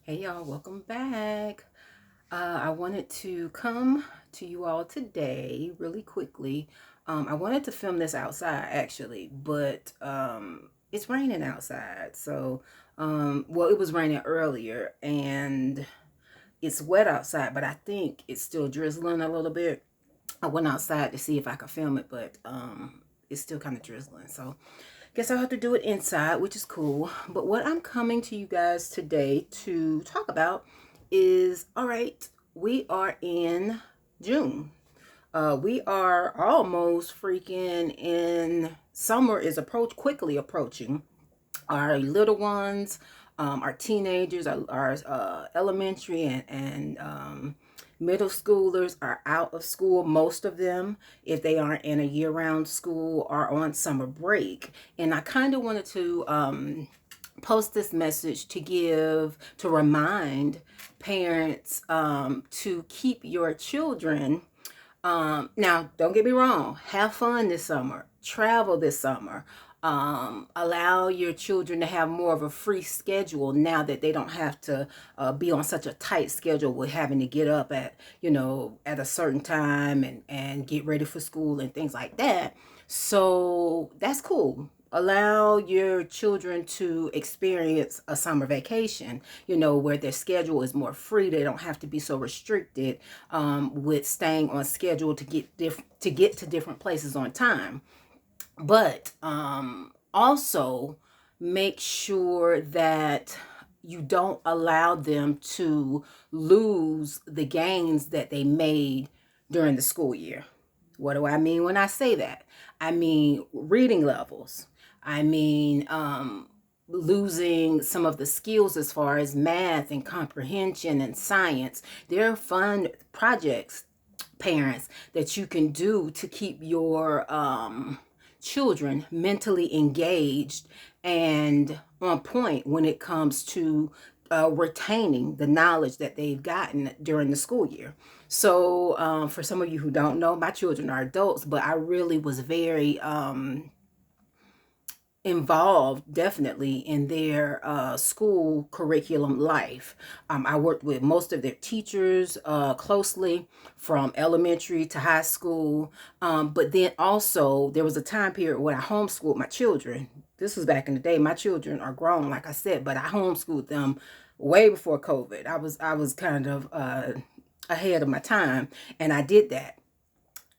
Hey y'all, welcome back. I wanted to come to you all today really quickly. I wanted to film this outside actually, but it's raining outside. Well, it was raining earlier and it's wet outside, but I think it's still drizzling a little bit. I went outside to see if I could film it, but it's still kind of drizzling. So guess I'll have to do it inside, which is cool. But what I'm coming to you guys today to talk about is all right, we are in June. We are almost freaking in summer is quickly approaching. Our little ones, our teenagers, our elementary and middle schoolers are out of school. Most of them, if they aren't in a year-round school, are on summer break. And I kind of wanted to post this message to remind parents to keep your children. Now, don't get me wrong, have fun this summer, travel this summer. Allow your children to have more of a free schedule now that they don't have to be on such a tight schedule with having to get up at a certain time and get ready for school and things like that. So that's cool. Allow your children to experience a summer vacation, where their schedule is more free. They don't have to be so restricted with staying on schedule to get to different places on time. But also make sure that you don't allow them to lose the gains that they made during the school year. What do I mean when I say that? I mean reading levels. I mean losing some of the skills as far as math and comprehension and science. They're fun projects, parents, that you can do to keep your children mentally engaged and on point when it comes to retaining the knowledge that they've gotten during the school year. So, for some of you who don't know, my children are adults, but I really was very involved definitely in their school curriculum life. I worked with most of their teachers closely from elementary to high school. But then also there was a time period when I homeschooled my children. This was back in the day. My children are grown, like I said, but I homeschooled them way before COVID. I was kind of ahead of my time, and I did that.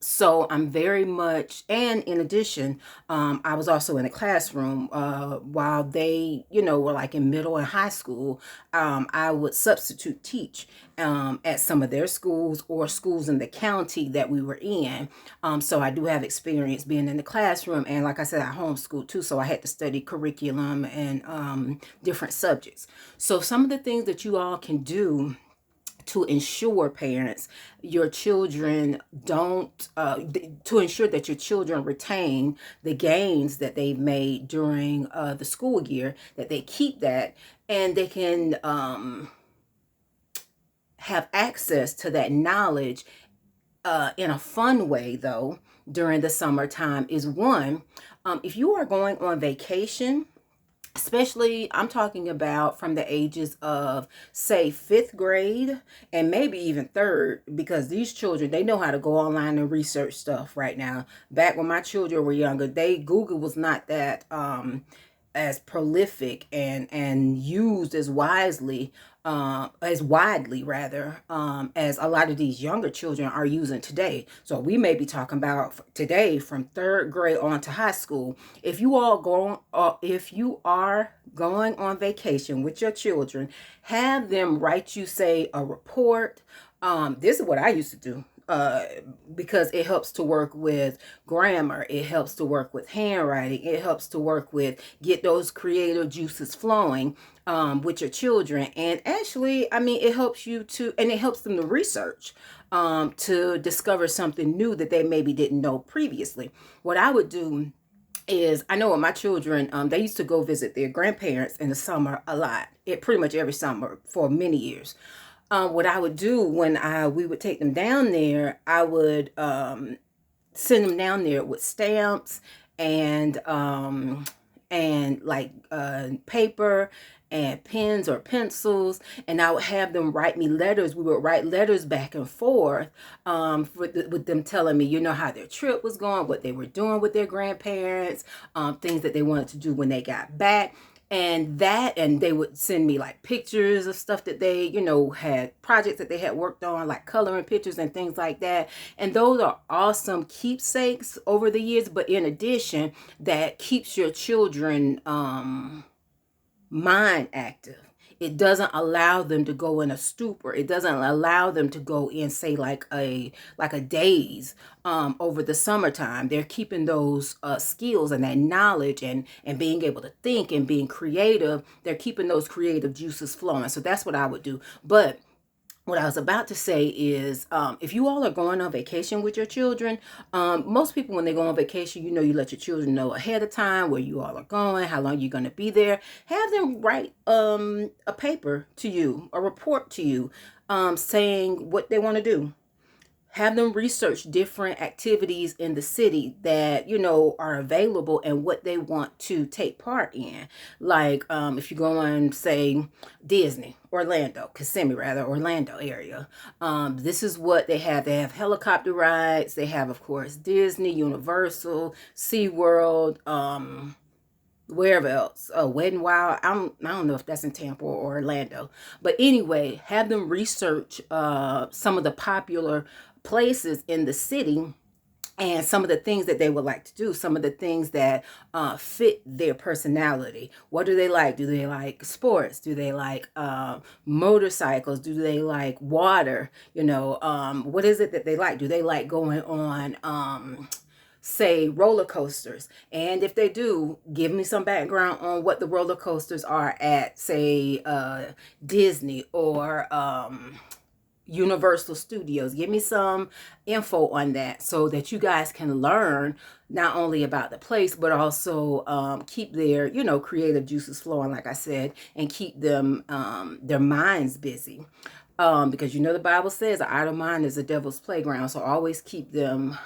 So I'm very much, and in addition, I was also in a classroom while they, were like in middle and high school. I would substitute teach at some of their schools or schools in the county that we were in. So I do have experience being in the classroom, and like I said, I homeschooled too, so I had to study curriculum and different subjects. So some of the things that you all can do to ensure parents your children don't to ensure that your children retain the gains that they've made during the school year, that they keep that, and they can have access to that knowledge in a fun way though during the summertime is one. If you are going on vacation, especially I'm talking about from the ages of say fifth grade and maybe even third, because these children, they know how to go online and research stuff right now. Back when my children were younger, they Google was not that as prolific and used as widely rather, as a lot of these younger children are using today. So we may be talking about today from third grade on to high school. If you are going on vacation with your children, have them write you, say, a report. This is what I used to do. Because it helps to work with grammar, it helps to work with handwriting, it helps to work with get those creative juices flowing with your children. And actually, I mean, it helps you to, and it helps them to research to discover something new that they maybe didn't know previously. What I would do is, I know with my children, they used to go visit their grandparents in the summer a lot. It pretty much every summer for many years. What I would do when we would take them down there, I would send them down there with stamps and like paper and pens or pencils, and I would have them write me letters. We would write letters back and forth, with them telling me, how their trip was going, what they were doing with their grandparents, things that they wanted to do when they got back. And they would send me like pictures of stuff that they, had projects that they had worked on, like coloring pictures and things like that. And those are awesome keepsakes over the years. But in addition, that keeps your children mind active. It doesn't allow them to go in a stupor. It doesn't allow them to go in, say, like a daze over the summertime. They're keeping those skills and that knowledge and being able to think and being creative. They're keeping those creative juices flowing. So that's what I would do. But what I was about to say is, if you all are going on vacation with your children, most people, when they go on vacation, you let your children know ahead of time where you all are going, how long you're going to be there. Have them write a paper to you, a report to you, saying what they want to do. Have them research different activities in the city that are available and what they want to take part in. Like if you go on, say, Disney, Kissimmee Orlando area, this is what they have. They have helicopter rides. They have, of course, Disney, Universal, SeaWorld, wherever else, Wet n Wild. I don't know if that's in Tampa or Orlando, but anyway, have them research some of the popular places in the city and some of the things that they would like to do, some of the things that fit their personality. What do they like? Do they like sports? Do they like motorcycles? Do they like water? What is it that they like? Do they like going on say roller coasters? And if they do, give me some background on what the roller coasters are at, say, Disney or Universal Studios. Give me some info on that so that you guys can learn not only about the place, but also keep their, creative juices flowing, like I said, and keep them, their minds busy. Because the Bible says an idle mind is a devil's playground. So always keep them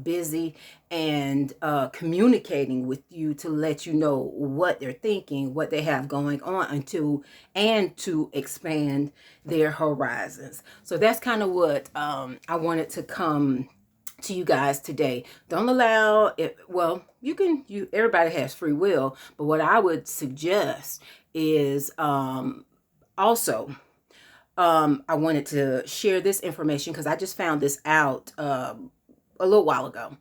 busy and communicating with you to let you know what they're thinking, what they have going on, and to expand their horizons. So that's kind of what I wanted to come to you guys today. Don't allow it. Well, everybody has free will, but what I would suggest is also, I wanted to share this information because I just found this out a little while ago.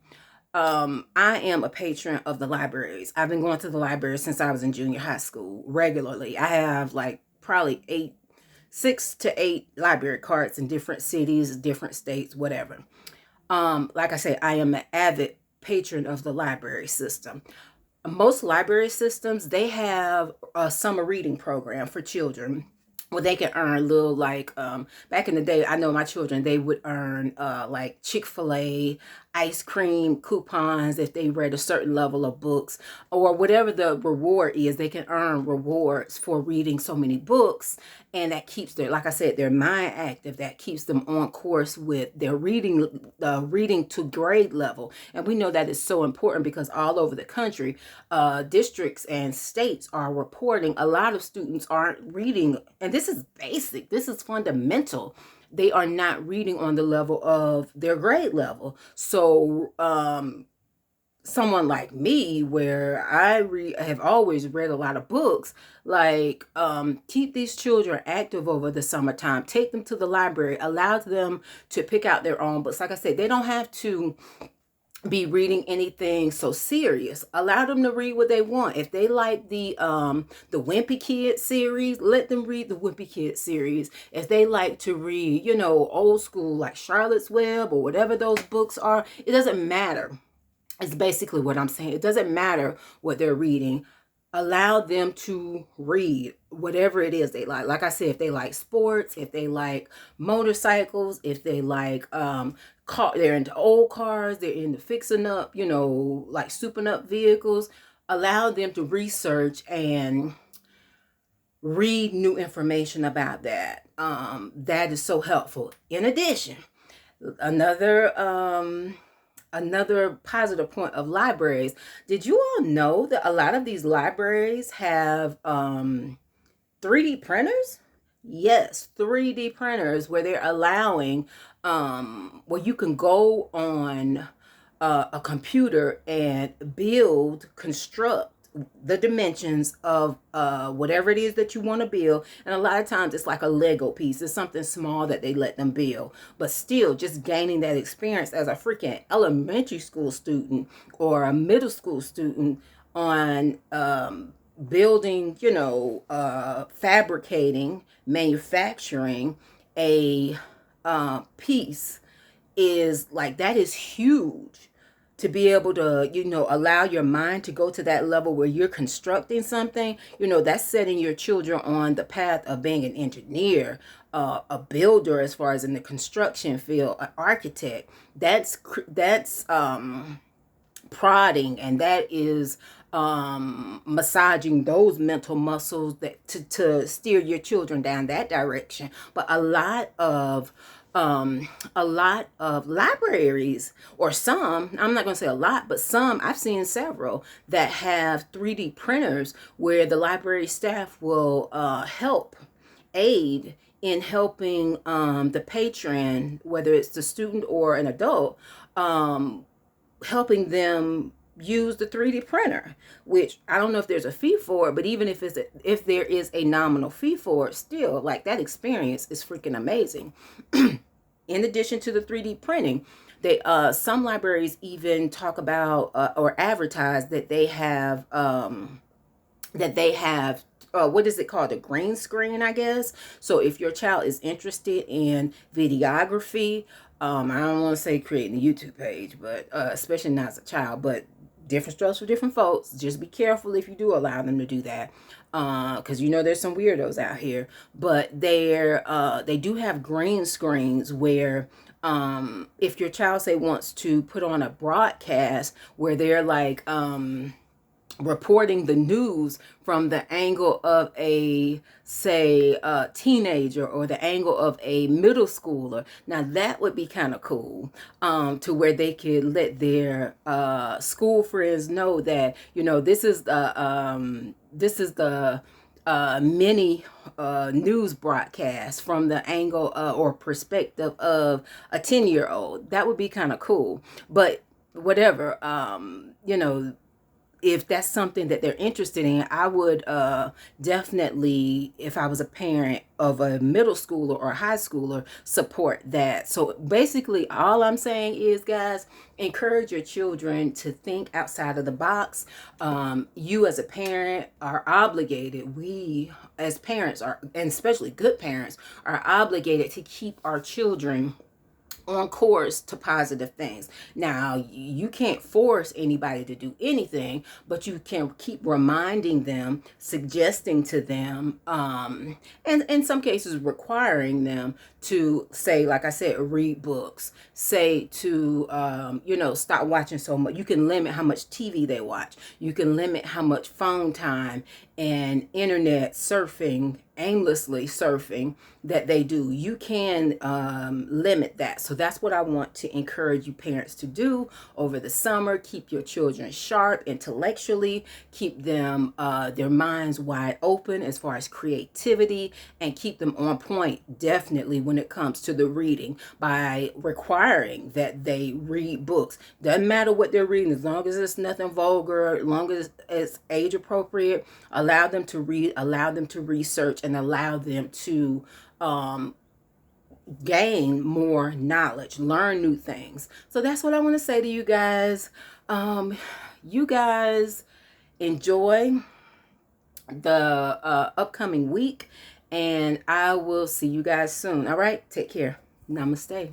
I am a patron of the libraries. I've been going to the library since I was in junior high school regularly. I have like probably 6 to 8 library cards in different cities, different states, whatever. Like I say, I am an avid patron of the library system. Most library systems, they have a summer reading program for children. Well, they can earn a little, like, back in the day, I know my children, they would earn like Chick-fil-A ice cream coupons if they read a certain level of books, or whatever the reward is. They can earn rewards for reading so many books, and that keeps like I said, their mind active. That keeps them on course with their reading to grade level. And we know that is so important because all over the country, districts and states are reporting a lot of students aren't reading. And this is basic. This is fundamental. They are not reading on the level of their grade level. So someone like me, where I have always read a lot of books, like keep these children active over the summertime. Take them to the library. Allow them to pick out their own books. Like I said, they don't have to be reading anything so serious. Allow them to read what they want. If they like the Wimpy Kid series, let them read the Wimpy Kid series. If they like to read, old school like Charlotte's Web or whatever those books are, it doesn't matter. It's basically what I'm saying. It doesn't matter what they're reading. Allow them to read whatever it is they like. Like I said, if they like sports, if they like motorcycles, if they like they're into old cars, they're into fixing up, like souping up vehicles. Allow them to research and read new information about that. That is so helpful. In addition, another positive point of libraries. Did you all know that a lot of these libraries have 3D printers? Yes, 3D printers where they're allowing, where you can go on a computer and construct the dimensions of whatever it is that you want to build. And a lot of times it's like a Lego piece. It's something small that they let them build. But still, just gaining that experience as a freaking elementary school student or a middle school student on building, fabricating, manufacturing a piece is like, that is huge. To be able to, allow your mind to go to that level where you're constructing something, that's setting your children on the path of being an engineer, a builder, as far as in the construction field, an architect. That's prodding, and that is massaging those mental muscles that to steer your children down that direction. But a lot of libraries, or some, I'm not going to say a lot, but some, I've seen several that have 3D printers where the library staff will help aid in helping the patron, whether it's the student or an adult, helping them use the 3D printer, which I don't know if there's a fee for it, but even if there is a nominal fee for it, still, like, that experience is freaking amazing. In addition to the 3D printing, they some libraries even talk about or advertise that they have what is it called? A green screen, I guess. So if your child is interested in videography, I don't want to say creating a YouTube page, but especially not as a child, but different strokes for different folks. Just be careful if you do allow them to do that, because there's some weirdos out here. But they do have green screens where if your child, say, wants to put on a broadcast where they're like reporting the news from the angle of a, say, a teenager, or the angle of a middle schooler. Now that would be kind of cool, to where they could let their school friends know that, this is the mini news broadcast from the angle or perspective of a 10-year-old. That would be kind of cool. But whatever, if that's something that they're interested in, I would definitely, if I was a parent of a middle schooler or a high schooler, support that. So basically, all I'm saying is, guys, encourage your children to think outside of the box. You as a parent are obligated, we as parents are, and especially good parents, are obligated to keep our children on course to positive things. Now, you can't force anybody to do anything, but you can keep reminding them, suggesting to them, and in some cases requiring them to, say, like I said, read books, say to, stop watching so much. You can limit how much TV they watch. You can limit how much phone time and internet surfing, aimlessly surfing, that they do. You can limit that. So that's what I want to encourage you parents to do over the summer. Keep your children sharp intellectually, keep them their minds wide open as far as creativity, and keep them on point definitely when it comes to the reading, by requiring that they read books. Doesn't matter what they're reading, as long as it's nothing vulgar, as long as it's age appropriate. Allow them to read, allow them to research, and allow them to gain more knowledge, learn new things. So that's what I want to say to you guys. You guys enjoy the upcoming week, and I will see you guys soon. All right, take care. Namaste.